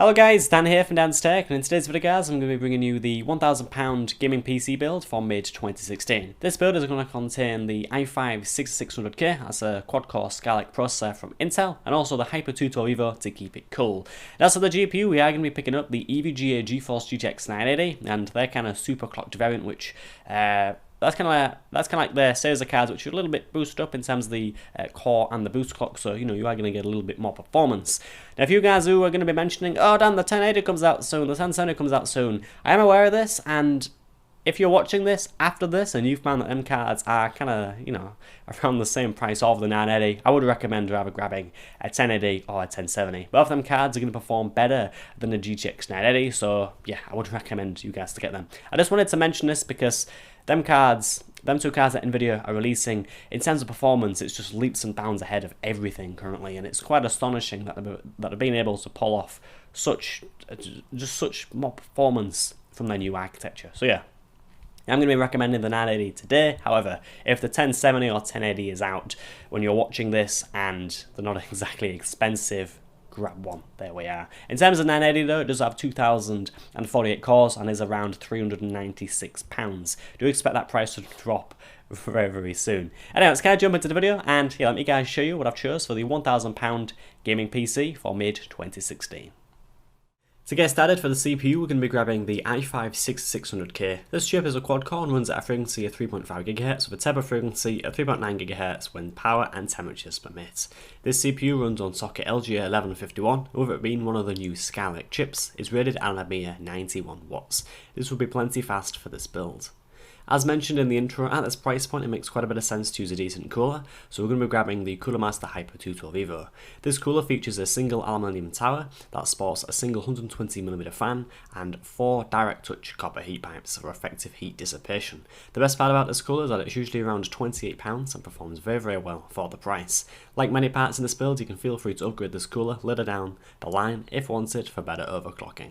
Hello guys, Dan here from Dan's Tech, and in today's video guys I'm going to be bringing you the £1,000 gaming PC build for mid-2016. This build is going to contain the i5-6600K, that's a quad-core Skylake processor from Intel, and also the Hyper 212 Evo to keep it cool. And as for the GPU, we are going to be picking up the EVGA GeForce GTX 980, and their kind of super clocked variant, which that's kind of like their series of cards, which are a little bit boosted up in terms of the core and the boost clock. So you are going to get a little bit more performance. Now, if you guys who are going to be mentioning, oh Dan, the 1080 comes out soon, the 1070 comes out soon, I am aware of this, and if you're watching this after this and you found that them cards are kind of, around the same price of the 980, I would recommend rather grabbing a 1080 or a 1070. Both of them cards are going to perform better than the GTX 980, so yeah, I would recommend you guys to get them. I just wanted to mention this because them two cards that Nvidia are releasing, in terms of performance, it's just leaps and bounds ahead of everything currently, and it's quite astonishing that they're being able to pull off such more performance from their new architecture. So yeah, I'm going to be recommending the 980 today. However, if the 1070 or 1080 is out when you're watching this and they're not exactly expensive, grab one. There we are. In terms of 980 though, it does have 2048 cores and is around £396. Do expect that price to drop very, very soon. Anyway, let's kind of jump into the video, and let me guys show you what I've chose for the £1,000 gaming PC for mid-2016. To get started, for the CPU, we're going to be grabbing the i5-6600K. This chip is a quad-core and runs at a frequency of 3.5 GHz with a turbo frequency of 3.9 GHz when power and temperatures permit. This CPU runs on socket LGA1151, with it being one of the new Skylake chips. It's rated at a mere 91 watts. This will be plenty fast for this build. As mentioned in the intro, at this price point it makes quite a bit of sense to use a decent cooler, so we're going to be grabbing the Cooler Master Hyper 212 Evo. This cooler features a single aluminium tower that sports a single 120mm fan and 4 direct touch copper heat pipes for effective heat dissipation. The best part about this cooler is that it's usually around £28 and performs very, very well for the price. Like many parts in this build, you can feel free to upgrade this cooler later down the line if wanted for better overclocking.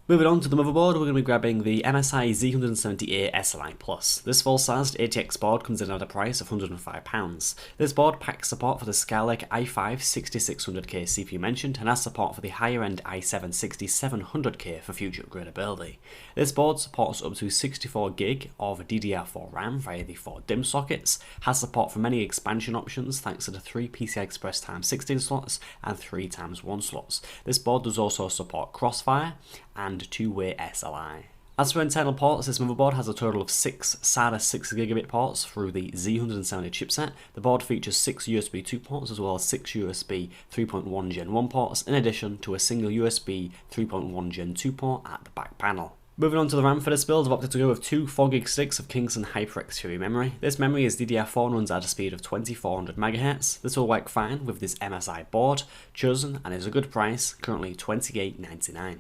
Moving on to the motherboard, we're going to be grabbing the MSI Z170A SLI Plus. This full-sized ATX board comes in at a price of £105. This board packs support for the Skylake i5-6600K CPU mentioned, and has support for the higher-end i7-6700K for future upgradability. This board supports up to 64GB of DDR4 RAM via the 4 DIMM sockets, has support for many expansion options thanks to the 3 PCI Express x16 slots and 3x1 slots. This board does also support Crossfire and 2-way SLI. As for internal ports, this motherboard has a total of 6 SATA 6GB ports through the Z170 chipset. The board features 6 USB 2 ports as well as 6 USB 3.1 Gen 1 ports, in addition to a single USB 3.1 Gen 2 port at the back panel. Moving on to the RAM for this build, I've opted to go with 2 4GB sticks of Kingston HyperX Fury memory. This memory is DDR4 and runs at a speed of 2400 MHz. This will work fine with this MSI board chosen and is a good price, currently $28.99.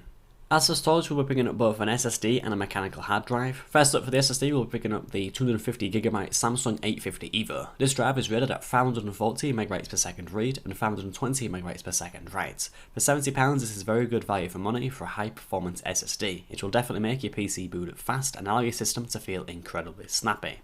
As for storage, we'll be picking up both an SSD and a mechanical hard drive. First up for the SSD, we'll be picking up the 250GB Samsung 850 Evo. This drive is rated at 540 MB per second read and 520 MB per second write. For £70, this is very good value for money for a high performance SSD. It will definitely make your PC boot up fast and allow your system to feel incredibly snappy.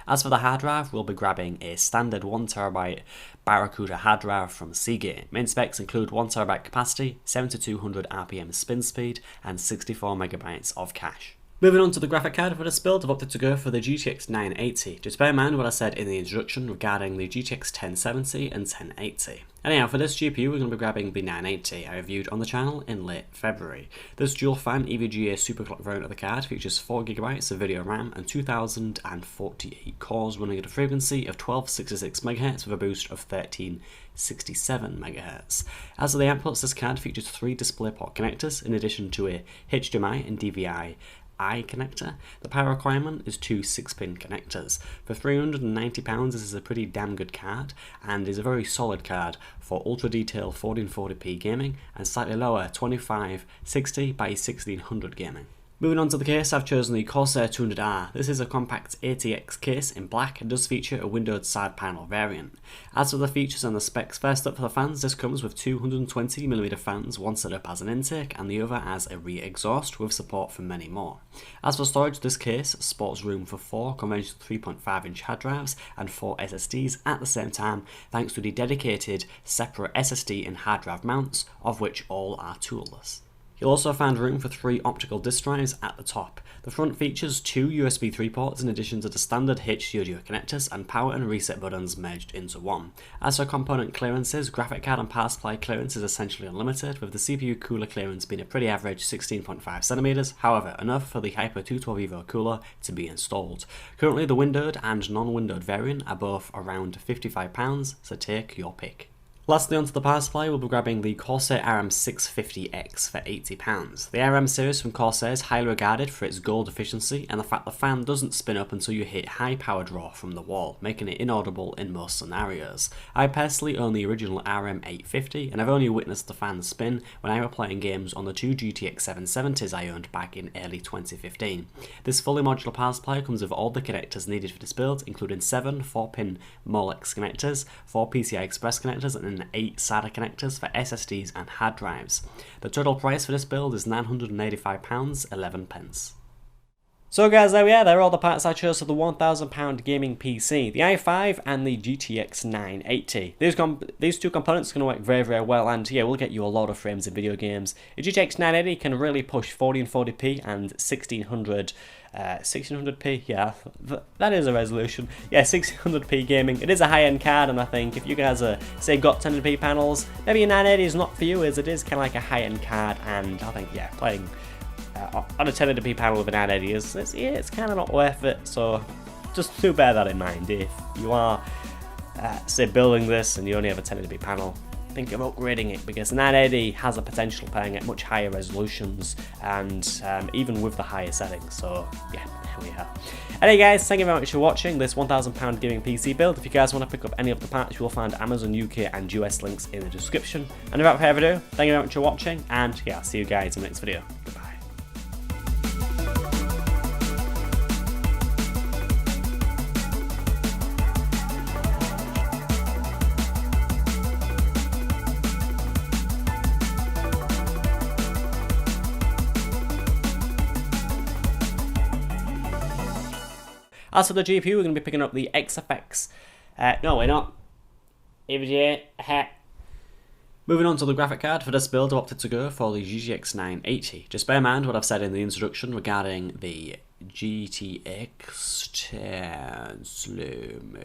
As for the hard drive, we'll be grabbing a standard 1TB Barracuda hard drive from Seagate. Main specs include 1TB capacity, 7200 RPM spin speed, and 64 MB of cache. Moving on to the graphic card for this build, I've opted to go for the GTX 980. Just bear in mind what I said in the introduction regarding the GTX 1070 and 1080. Anyhow, for this GPU we're going to be grabbing the 980 I reviewed on the channel in late February. This dual fan EVGA superclock variant of the card features 4GB of video RAM and 2048 cores running at a frequency of 1266 MHz with a boost of 1367 MHz. As for the outputs, this card features 3 DisplayPort connectors in addition to a HDMI and DVI connector. The power requirement is 2 6-pin connectors. For £390 this is a pretty damn good card and is a very solid card for ultra detailed 1440p gaming and slightly lower 2560 by 1600 gaming. Moving on to the case, I've chosen the Corsair 200R. This is a compact ATX case in black and does feature a windowed side panel variant. As for the features and the specs, first up for the fans, this comes with 220mm fans, one set up as an intake and the other as a rear exhaust with support for many more. As for storage, this case sports room for 4 conventional 3.5-inch hard drives and 4 SSDs at the same time, thanks to the dedicated separate SSD and hard drive mounts, of which all are toolless. You'll also find room for 3 optical disc drives at the top. The front features 2 USB 3 ports in addition to the standard H-Studio connectors and power and reset buttons merged into one. As for component clearances, graphic card and power supply clearance is essentially unlimited, with the CPU cooler clearance being a pretty average 16.5cm, however enough for the Hyper 212 Evo cooler to be installed. Currently the windowed and non-windowed variant are both around £55, so take your pick. Lastly, onto the power supply, we'll be grabbing the Corsair RM650X for £80. The RM series from Corsair is highly regarded for its gold efficiency and the fact the fan doesn't spin up until you hit high power draw from the wall, making it inaudible in most scenarios. I personally own the original RM850 and I've only witnessed the fan spin when I was playing games on the 2 GTX 770s I owned back in early 2015. This fully modular power supply comes with all the connectors needed for this build, including 7 4-pin Molex connectors, 4 PCI Express connectors and 8 SATA connectors for SSDs and hard drives. The total price for this build is £985, 11 pence. So guys, there we are, there are all the parts I chose for the £1,000 gaming PC, the i5 and the GTX 980. These two components are going to work very, very well, and yeah, we'll get you a lot of frames in video games. The GTX 980 can really push 1440p and 1600p, yeah, that is a resolution. Yeah, 1600p gaming. It is a high-end card, and I think if you guys are, say, got 1080p panels, maybe a 980 is not for you, as it is kind of like a high-end card, and I think, yeah, playing on a 1080p panel with a 980 it's kind of not worth it, so just do bear that in mind. If you are, say, building this and you only have a 1080p panel, think of upgrading it, because the 980 has a potential playing at much higher resolutions and even with the higher settings, so yeah, there we are. Anyway guys, thank you very much for watching this £1,000 gaming PC build. If you guys want to pick up any of the parts, you will find Amazon UK and US links in the description. And without further ado, thank you very much for watching, and yeah, I'll see you guys in the next video. Goodbye. As for the GPU, we're going to be picking up the XFX. No, we're not. Moving on to the graphic card, for this build I've opted to go for the GTX 980. Just bear in mind what I've said in the introduction regarding the GTX 10 slow-mo.